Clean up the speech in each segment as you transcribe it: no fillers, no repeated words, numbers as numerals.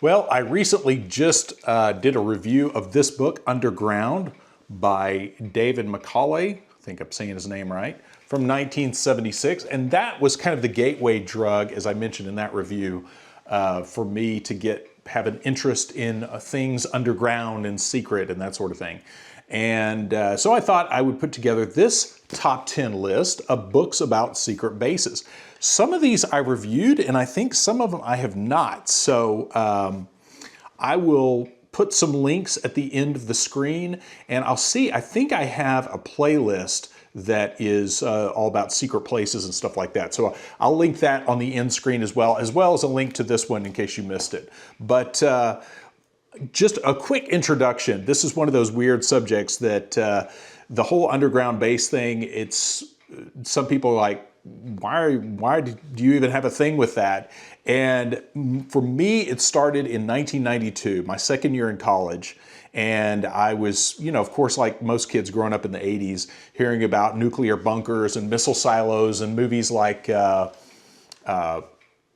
Well, I recently just did a review of this book, Underground, by David Macaulay. I think I'm saying his name right, from 1976. And that was kind of the gateway drug, as I mentioned in that review, for me to have an interest in things underground and secret and that sort of thing. And so I thought I would put together this top 10 list of books about secret bases. Some of these I reviewed, and I think some of them I have not. So I will put some links at the end of the screen, and I think I have a playlist that is all about secret places and stuff like that. So I'll link that on the end screen as well as a link to this one in case you missed it. But just a quick introduction. This is one of those weird subjects that the whole underground base thing, some people are like, why do you even have a thing with that? And for me, it started in 1992, my second year in college. And I was, of course, like most kids growing up in the 80s, hearing about nuclear bunkers and missile silos and movies like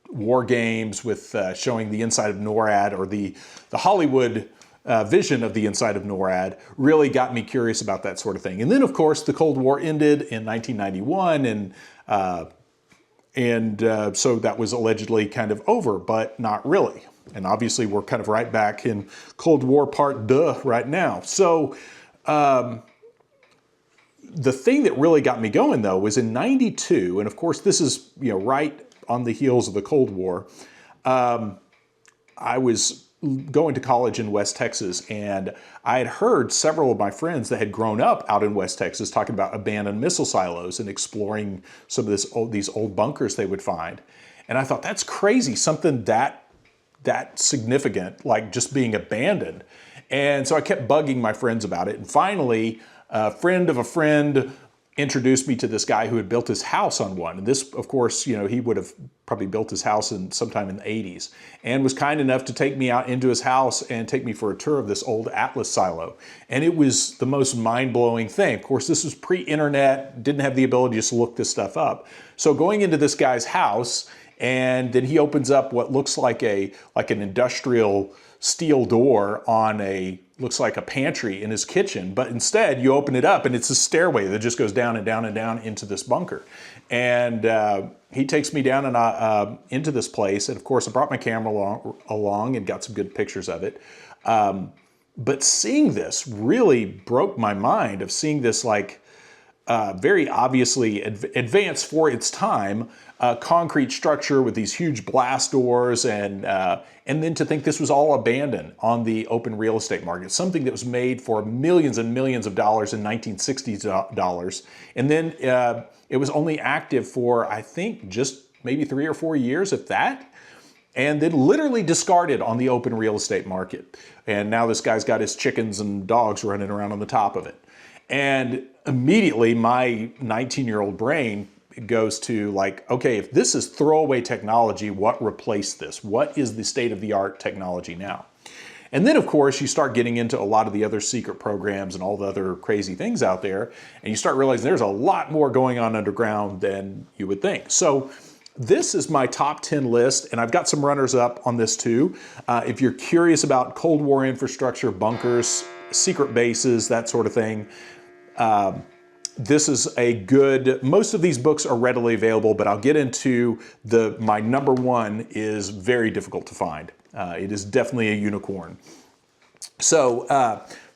War Games with showing the inside of NORAD, or the Hollywood vision of the inside of NORAD, really got me curious about that sort of thing. And then, of course, the Cold War ended in 1991, and so that was allegedly kind of over, but not really. And obviously, we're kind of right back in Cold War Part 2 right now. So the thing that really got me going, though, was in 92, and of course, this is right on the heels of the Cold War. I was going to college in West Texas, and I had heard several of my friends that had grown up out in West Texas talking about abandoned missile silos and exploring some of these old bunkers they would find. And I thought, that's crazy, something that significant, like just being abandoned. And so I kept bugging my friends about it. And finally, a friend of a friend introduced me to this guy who had built his house on one. And this, of course, he would have probably built his house sometime in the 80s, and was kind enough to take me out into his house and take me for a tour of this old Atlas silo. And it was the most mind-blowing thing. Of course, this was pre-internet, didn't have the ability to just look this stuff up. So going into this guy's house, and then he opens up what looks like an industrial steel door on looks like a pantry in his kitchen, but instead you open it up and it's a stairway that just goes down and down and down into this bunker. And he takes me down and into this place. And of course I brought my camera along and got some good pictures of it. But seeing this really broke my mind, of seeing this very obviously advanced for its time, concrete structure with these huge blast doors, and then to think this was all abandoned on the open real estate market, something that was made for millions and millions of dollars in 1960s dollars. And then it was only active for, I think, just maybe 3 or 4 years, if that, and then literally discarded on the open real estate market. And now this guy's got his chickens and dogs running around on the top of it. And immediately my 19-year-old brain goes to okay, if this is throwaway technology, what replaced this? What is the state-of-the-art technology now? And then, of course, you start getting into a lot of the other secret programs and all the other crazy things out there, and you start realizing there's a lot more going on underground than you would think. So this is my top 10 list, and I've got some runners-up on this too. If you're curious about Cold War infrastructure, bunkers, secret bases, that sort of thing, this is a good, most of these books are readily available, but I'll get into my number one is very difficult to find. It is definitely a unicorn. So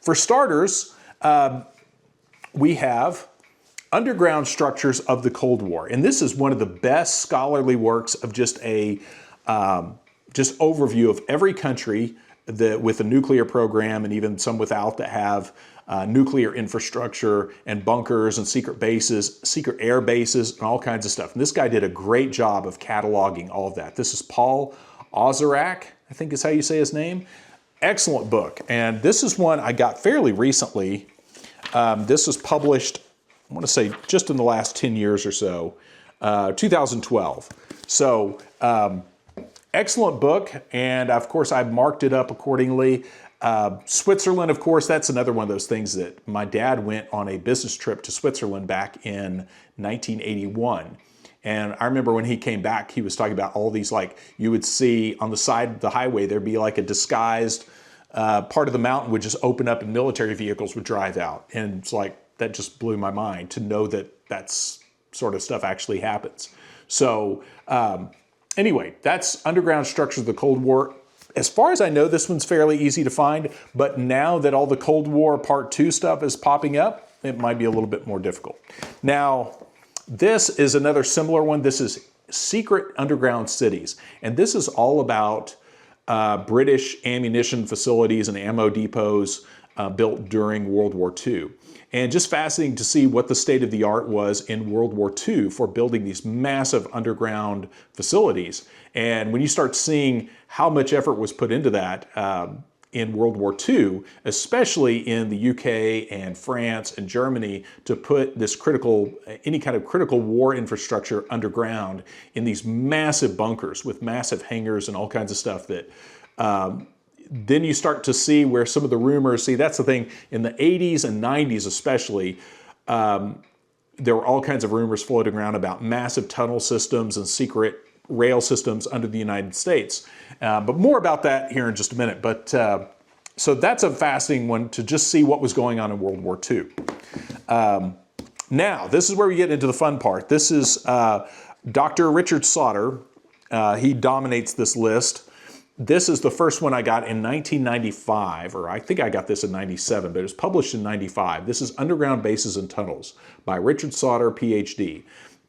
for starters, we have Underground Structures of the Cold War. And this is one of the best scholarly works of just overview of every country with a nuclear program, and even some without, that have nuclear infrastructure and bunkers and secret bases, secret air bases, and all kinds of stuff. And this guy did a great job of cataloging all of that. This is Paul Ozerach, I think is how you say his name. Excellent book. And this is one I got fairly recently. This was published, I want to say, just in the last 10 years or so, 2012. So excellent book. And of course, I've marked it up accordingly. Switzerland, of course, that's another one of those things that my dad went on a business trip to Switzerland back in 1981. And I remember when he came back, he was talking about all these, like, you would see on the side of the highway, there'd be like a disguised part of the mountain would just open up and military vehicles would drive out. And it's like, that just blew my mind to know that that's sort of stuff actually happens. So anyway, that's Underground Structures of the Cold War. As far as I know, this one's fairly easy to find, but now that all the Cold War Part 2 stuff is popping up, it might be a little bit more difficult. Now, this is another similar one. This is Secret Underground Cities, and this is all about British ammunition facilities and ammo depots built during World War II. And just fascinating to see what the state of the art was in World War II for building these massive underground facilities. And when you start seeing how much effort was put into that in World War II, especially in the UK and France and Germany, to put this critical, any kind of critical war infrastructure underground in these massive bunkers with massive hangars and all kinds of stuff that then you start to see where some of the rumors, see, that's the thing, in the 80s and 90s especially, there were all kinds of rumors floating around about massive tunnel systems and secret rail systems under the United States. But more about that here in just a minute. But so that's a fascinating one to just see what was going on in World War II. Now, this is where we get into the fun part. This is Dr. Richard Sauder. He dominates this list. This is the first one I got in 1995, or I think I got this in 97, but it was published in 95. This is Underground Bases and Tunnels by Richard Sauder, PhD.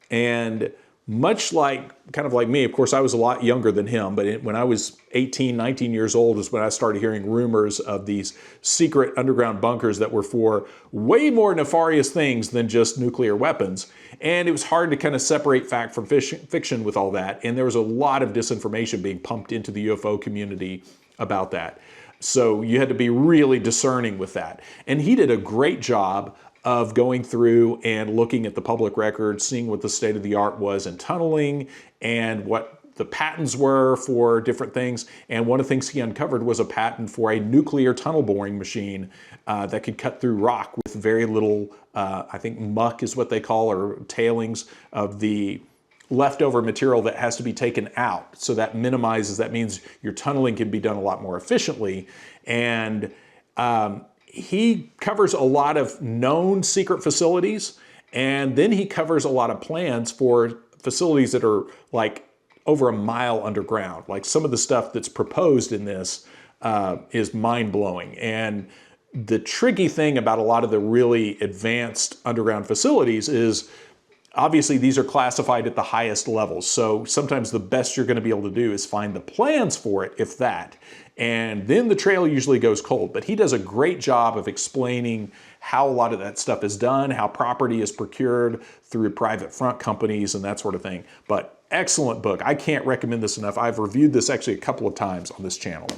And much like, kind of like me, of course, I was a lot younger than him, but when I was 18, 19 years old is when I started hearing rumors of these secret underground bunkers that were for way more nefarious things than just nuclear weapons. And it was hard to kind of separate fact from fiction with all that. And there was a lot of disinformation being pumped into the UFO community about that. So you had to be really discerning with that. And he did a great job of going through and looking at the public records, seeing what the state of the art was in tunneling and what the patents were for different things. And one of the things he uncovered was a patent for a nuclear tunnel boring machine that could cut through rock with very little, I think muck is what they call, or tailings of the leftover material that has to be taken out. So that minimizes, that means your tunneling can be done a lot more efficiently. And he covers a lot of known secret facilities, and then he covers a lot of plans for facilities that are like over a mile underground. Like some of the stuff that's proposed in this is mind-blowing. And the tricky thing about a lot of the really advanced underground facilities is obviously these are classified at the highest levels. So sometimes the best you're going to be able to do is find the plans for it, if that. And then the trail usually goes cold. But he does a great job of explaining how a lot of that stuff is done, how property is procured through private front companies and that sort of thing. But excellent book. I can't recommend this enough. I've reviewed this actually a couple of times on this channel.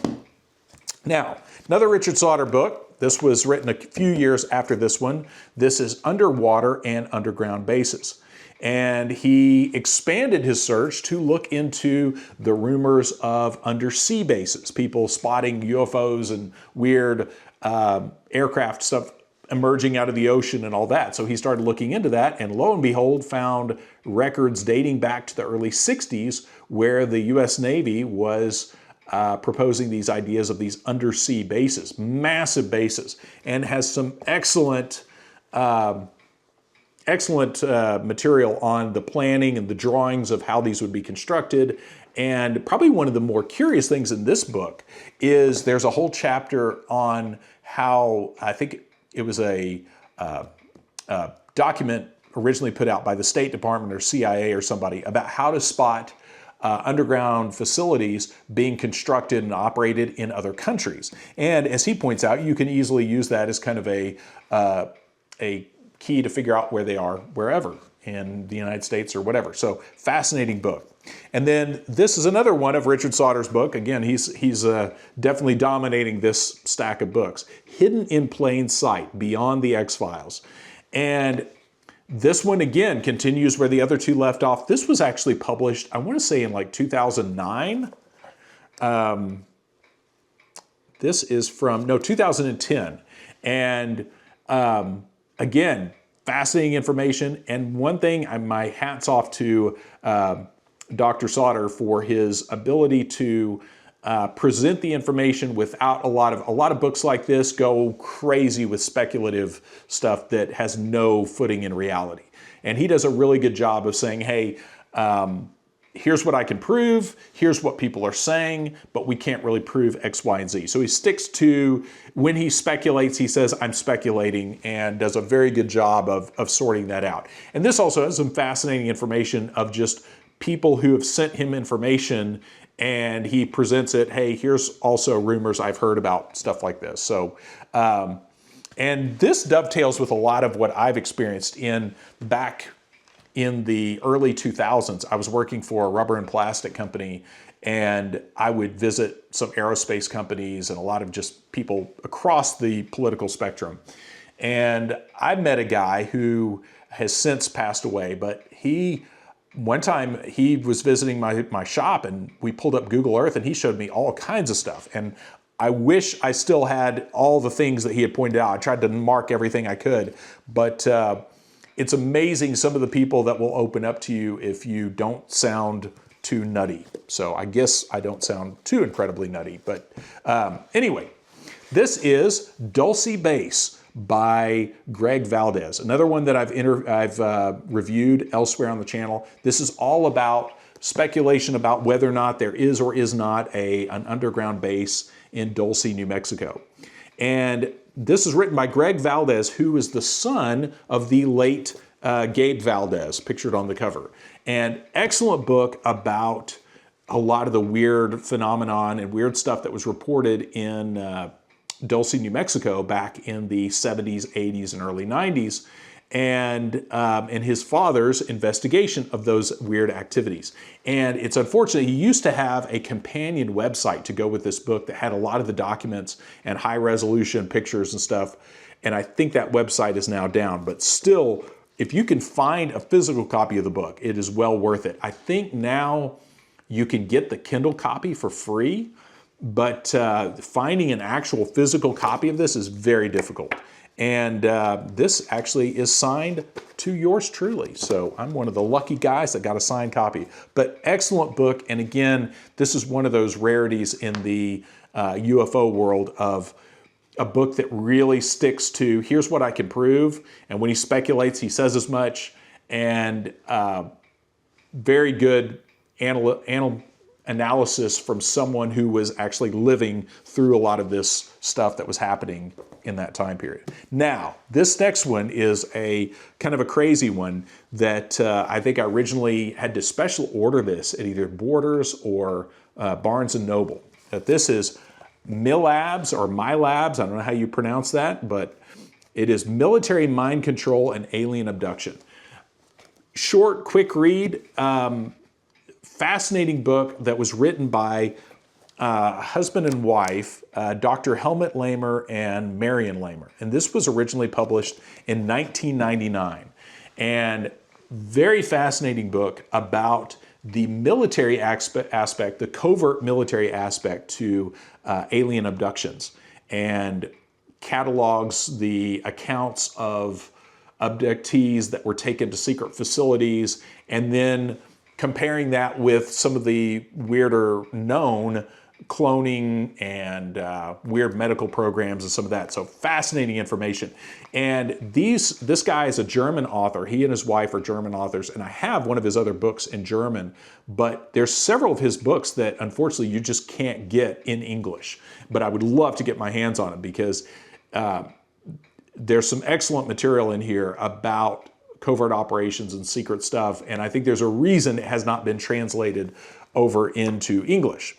Now, another Richard Sauder book. This was written a few years after this one. This is Underwater and Underground Bases. And he expanded his search to look into the rumors of undersea bases, people spotting UFOs and weird aircraft stuff emerging out of the ocean and all that. So he started looking into that, and lo and behold, found records dating back to the early 60s where the U.S. Navy was proposing these ideas of these undersea bases, massive bases, and has some excellent material on the planning and the drawings of how these would be constructed. And probably one of the more curious things in this book is there's a whole chapter on how, I think it was a document originally put out by the State Department or CIA or somebody about how to spot underground facilities being constructed and operated in other countries. And as he points out, you can easily use that as kind of a key to figure out where they are wherever in the United States or whatever. So fascinating book. And then this is another one of Richard Sauder's book. Again, he's definitely dominating this stack of books. Hidden in Plain Sight, Beyond the X-Files. And this one, again, continues where the other two left off. This was actually published, I want to say in like 2009. This is from, no, 2010. And again, fascinating information. And one thing, my hat's off to Dr. Sauder for his ability to present the information without a lot of books like this go crazy with speculative stuff that has no footing in reality. And he does a really good job of saying, hey, here's what I can prove, here's what people are saying, but we can't really prove X, Y, and Z. So he sticks to, when he speculates, he says, I'm speculating, and does a very good job of sorting that out. And this also has some fascinating information of just people who have sent him information, and he presents it, hey, here's also rumors I've heard about stuff like this. So, and this dovetails with a lot of what I've experienced back in the early 2000s. I was working for a rubber and plastic company, and I would visit some aerospace companies and a lot of just people across the political spectrum. And I met a guy who has since passed away, but one time he was visiting my shop, and we pulled up Google Earth, and he showed me all kinds of stuff. And I wish I still had all the things that he had pointed out. I tried to mark everything I could, but it's amazing some of the people that will open up to you if you don't sound too nutty. So I guess I don't sound too incredibly nutty, but anyway, this is Dolce Base by Greg Valdez, another one that I've reviewed elsewhere on the channel. This is all about speculation about whether or not there is or is not an underground base in Dolce, New Mexico. And this is written by Greg Valdez, who is the son of the late Gabe Valdez, pictured on the cover. And excellent book about a lot of the weird phenomenon and weird stuff that was reported in Dolce, New Mexico back in the 70s, 80s, and early 90s, and his father's investigation of those weird activities. And it's unfortunate, he used to have a companion website to go with this book that had a lot of the documents and high resolution pictures and stuff. And I think that website is now down, but still, if you can find a physical copy of the book, it is well worth it. I think now you can get the Kindle copy for free, but finding an actual physical copy of this is very difficult. And this actually is signed to yours truly. So I'm one of the lucky guys that got a signed copy. But excellent book. And again, this is one of those rarities in the UFO world of a book that really sticks to, here's what I can prove. And when he speculates, he says as much. And very good analysis from someone who was actually living through a lot of this stuff that was happening in that time period. Now, this next one is a kind of a crazy one that I think I originally had to special order this at either Borders or Barnes & Noble. This is MILABS or MILABS, I don't know how you pronounce that, but it is Military Mind Control and Alien Abduction. Short, quick read, fascinating book that was written by husband and wife, Dr. Helmut Lahmer and Marion Lahmer. And this was originally published in 1999. And very fascinating book about the military aspect, the covert military aspect to alien abductions, and catalogs the accounts of abductees that were taken to secret facilities, and then comparing that with some of the weirder known cloning and weird medical programs and some of that. So fascinating information. And this guy is a German author. He and his wife are German authors, and I have one of his other books in German, but there's several of his books that unfortunately you just can't get in English. But I would love to get my hands on it because there's some excellent material in here about covert operations and secret stuff, and I think there's a reason it has not been translated over into English.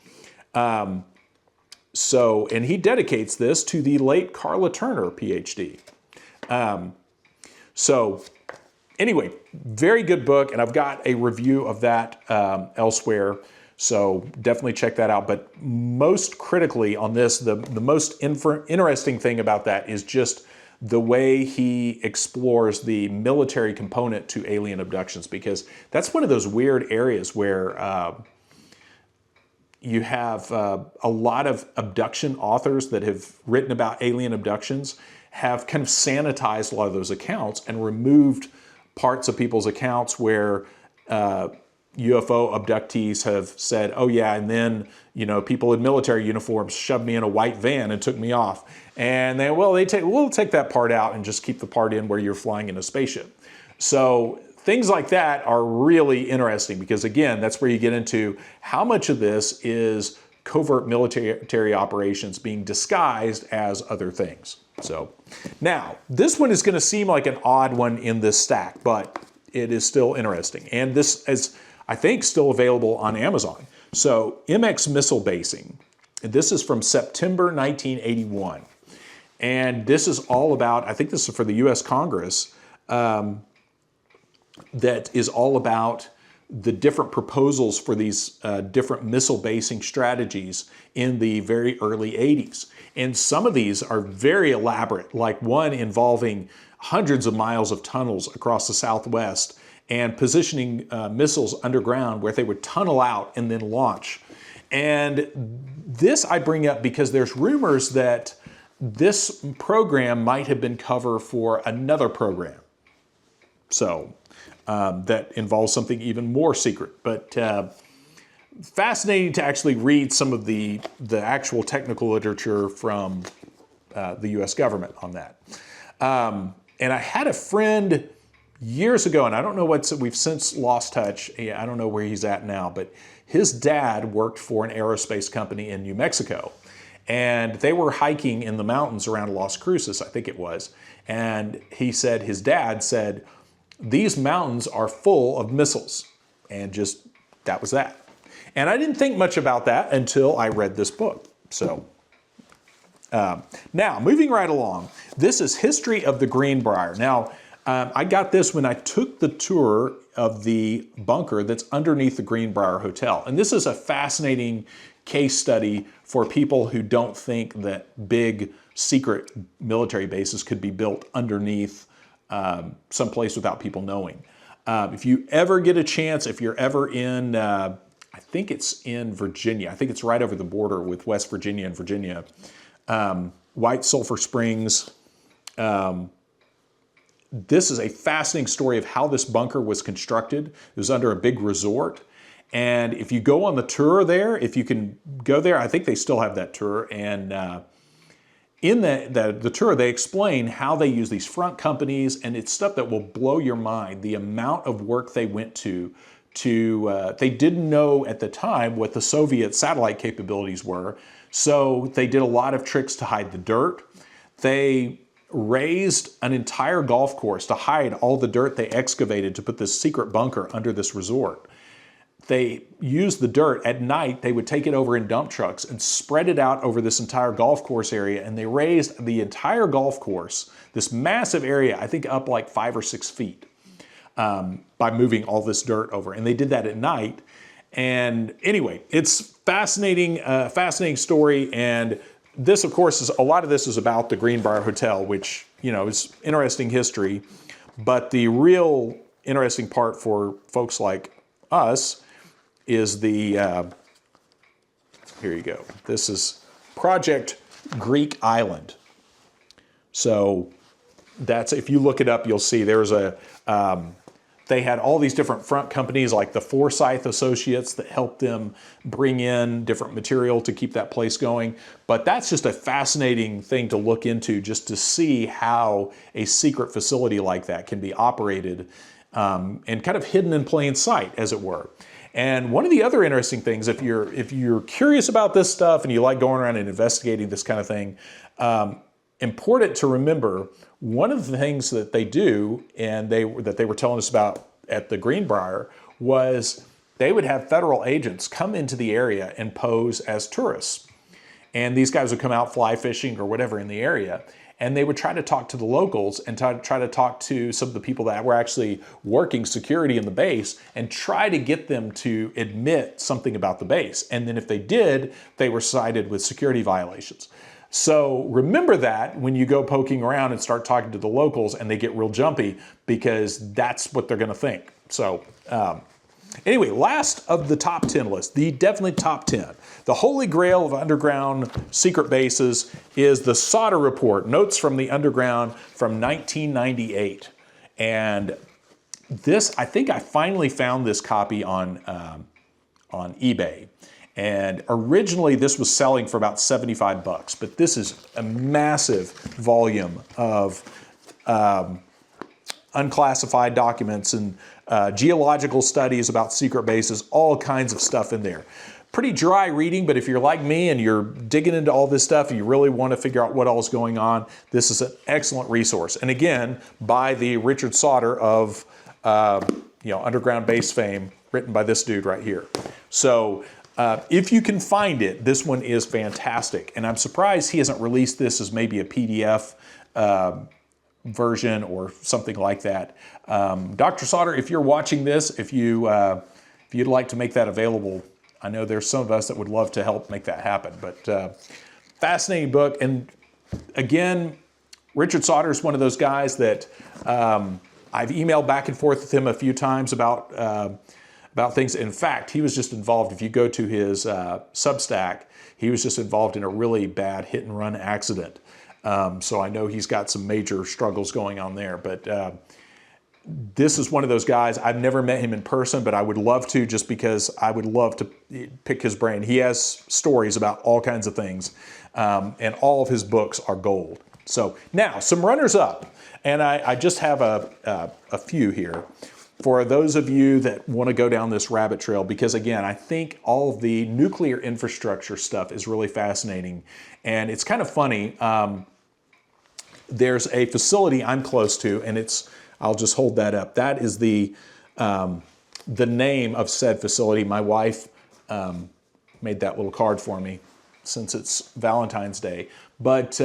And he dedicates this to the late Carla Turner, PhD. So anyway, very good book, and I've got a review of that elsewhere, so definitely check that out. But most critically on this, the most interesting thing about that is just the way he explores the military component to alien abductions, because that's one of those weird areas where you have a lot of abduction authors that have written about alien abductions have kind of sanitized a lot of those accounts and removed parts of people's accounts where UFO abductees have said, oh yeah, and then, you know, people in military uniforms shoved me in a white van and took me off. And we'll take that part out and just keep the part in where you're flying in a spaceship. So things like that are really interesting because, again, that's where you get into how much of this is covert military operations being disguised as other things. So now, this one is going to seem like an odd one in this stack, but it is still interesting. And this is, I think, still available on Amazon. So MX Missile Basing. And this is from September 1981. And this is all about, I think this is for the US Congress, that is all about the different proposals for these different missile basing strategies in the very early 80s. And some of these are very elaborate, like one involving hundreds of miles of tunnels across the Southwest and positioning missiles underground where they would tunnel out and then launch. And this I bring up because there's rumors that this program might have been cover for another program. So that involves something even more secret. But fascinating to actually read some of the actual technical literature from the US government on that. And I had a friend years ago, and I don't know we've since lost touch. I don't know where he's at now, but his dad worked for an aerospace company in New Mexico. And they were hiking in the mountains around Las Cruces, I think it was. And he said, his dad said, these mountains are full of missiles. And just, that was that. And I didn't think much about that until I read this book. So now, moving right along, this is History of the Greenbrier. Now, I got this when I took the tour of the bunker that's underneath the Greenbrier Hotel. And this is a fascinating case study for people who don't think that big secret military bases could be built underneath someplace without people knowing. If you ever get a chance, if you're ever in, I think it's in Virginia, I think it's right over the border with West Virginia and Virginia, White Sulphur Springs. This is a fascinating story of how this bunker was constructed. It was under a big resort. And if you go on the tour there, if you can go there, I think they still have that tour. And in the tour, they explain how they use these front companies, and it's stuff that will blow your mind. The amount of work they went to they didn't know at the time what the Soviet satellite capabilities were. So they did a lot of tricks to hide the dirt. They raised an entire golf course to hide all the dirt they excavated to put this secret bunker under this resort. They used the dirt at night. They would take it over in dump trucks and spread it out over this entire golf course area. And they raised the entire golf course, this massive area, I think up like 5 or 6 feet, by moving all this dirt over. And they did that at night. And anyway, it's fascinating, fascinating story. And this, of course, a lot of this is about the Greenbrier Hotel, which, you know, is interesting history. But the real interesting part for folks like us is the, here you go. This is Project Greek Island. So that's, if you look it up, you'll see there's they had all these different front companies like the Forsyth Associates that helped them bring in different material to keep that place going. But that's just a fascinating thing to look into, just to see how a secret facility like that can be operated and kind of hidden in plain sight, as it were. And one of the other interesting things, if you're curious about this stuff and you like going around and investigating this kind of thing, important to remember, one of the things that they do, and that they were telling us about at the Greenbrier, was they would have federal agents come into the area and pose as tourists. And these guys would come out fly fishing or whatever in the area, and they would try to talk to the locals and try to talk to some of the people that were actually working security in the base and try to get them to admit something about the base. And then if they did, they were cited with security violations. So remember that when you go poking around and start talking to the locals and they get real jumpy, because that's what they're going to think. So Anyway, last of the top 10 list, the definitely top 10. The holy grail of underground secret bases is the Sauder report, Notes from the Underground from 1998. And this, I think I finally found this copy on eBay. And originally this was selling for about 75 bucks, but this is a massive volume of unclassified documents and geological studies about secret bases, all kinds of stuff in there. Pretty dry reading, but if you're like me and you're digging into all this stuff and you really want to figure out what all is going on, this is an excellent resource. And again, by the Richard Sauder of underground base fame, written by this dude right here. So if you can find it, this one is fantastic. And I'm surprised he hasn't released this as maybe a PDF version or something like that. Dr. Sauder, if you're watching this, if you'd like to make that available, I know there's some of us that would love to help make that happen. But fascinating book. And again, Richard Sauder is one of those guys that I've emailed back and forth with him a few times about things. In fact, he was just involved, if you go to his Substack, he was just involved in a really bad hit and run accident. So I know he's got some major struggles going on there. But this is one of those guys, I've never met him in person, but I would love to, just because I would love to pick his brain. He has stories about all kinds of things, and all of his books are gold. So now, some runners up. And I just have a few here for those of you that want to go down this rabbit trail, because again, I think all of the nuclear infrastructure stuff is really fascinating. And it's kind of funny. There's a facility I'm close to, and I'll just hold that up. That is the name of said facility. My wife made that little card for me since it's Valentine's Day. But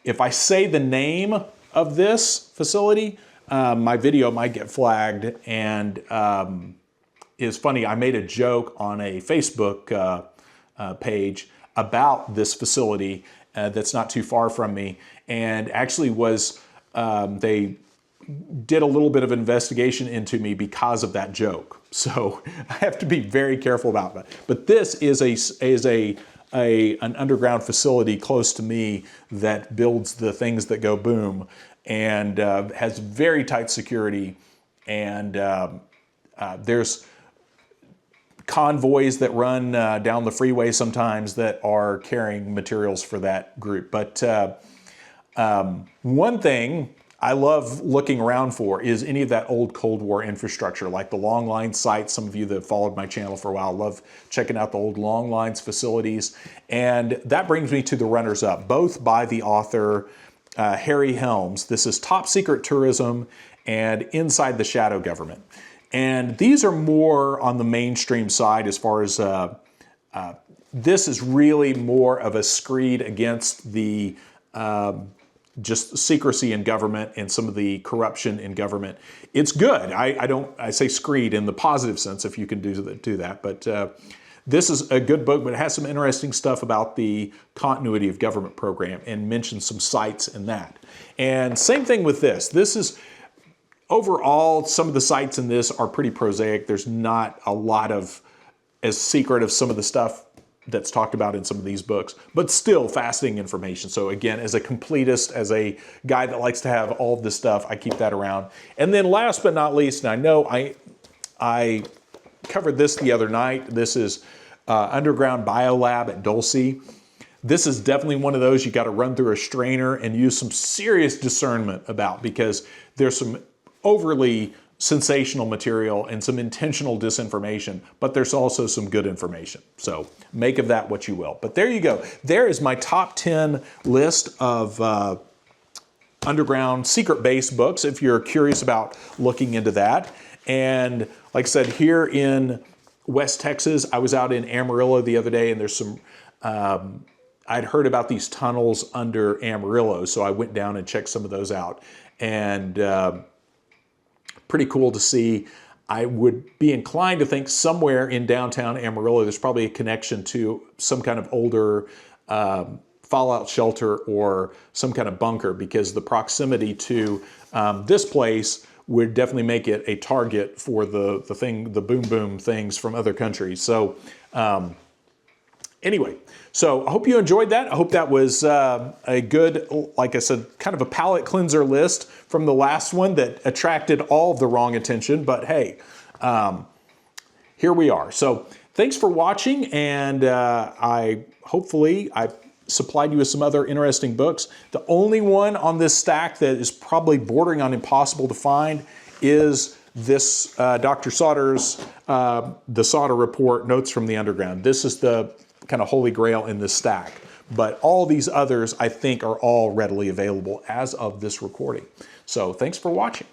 if I say the name of this facility, my video might get flagged. And it's funny, I made a joke on a Facebook page about this facility that's not too far from me, and actually they did a little bit of investigation into me because of that joke. So I have to be very careful about that. But this is an underground facility close to me that builds the things that go boom, and has very tight security. And there's convoys that run down the freeway sometimes that are carrying materials for that group. But one thing I love looking around for is any of that old Cold War infrastructure, like the long line sites. Some of you that have followed my channel for a while love checking out the old long lines facilities. And that brings me to the runners up, both by the author Harry Helms. This is Top Secret Tourism and Inside the Shadow Government. And these are more on the mainstream side as far as this is really more of a screed against the just secrecy in government and some of the corruption in government. It's good. I say screed in the positive sense, if you can do that. But this is a good book, but it has some interesting stuff about the continuity of government program and mentions some sites in that. And same thing with this. This is overall, some of the sites in this are pretty prosaic. There's not a lot of as secret of some of the stuff that's talked about in some of these books, but still fascinating information. So again, as a completist, as a guy that likes to have all of this stuff, I keep that around. And then last but not least, and I know I covered this the other night, this is Underground Biolab at Dolce. This is definitely one of those you got to run through a strainer and use some serious discernment about, because there's some overly sensational material and some intentional disinformation, but there's also some good information. So make of that what you will. But there you go. There is my top 10 list of underground secret base books, if you're curious about looking into that. And like I said, here in West Texas, I was out in Amarillo the other day, and there's some, I'd heard about these tunnels under Amarillo, so I went down and checked some of those out. And pretty cool to see. I would be inclined to think somewhere in downtown Amarillo, there's probably a connection to some kind of older fallout shelter or some kind of bunker, because the proximity to this place would definitely make it a target for the boom boom things from other countries. So anyway, so I hope you enjoyed that. I hope that was a good, like I said, kind of a palate cleanser list from the last one that attracted all of the wrong attention. But hey, here we are. So thanks for watching, and hopefully I supplied you with some other interesting books. The only one on this stack that is probably bordering on impossible to find is this Dr. Sauder's The Sauder Report, Notes from the Underground. This is the kind of holy grail in this stack. But all these others, I think, are all readily available as of this recording. So thanks for watching.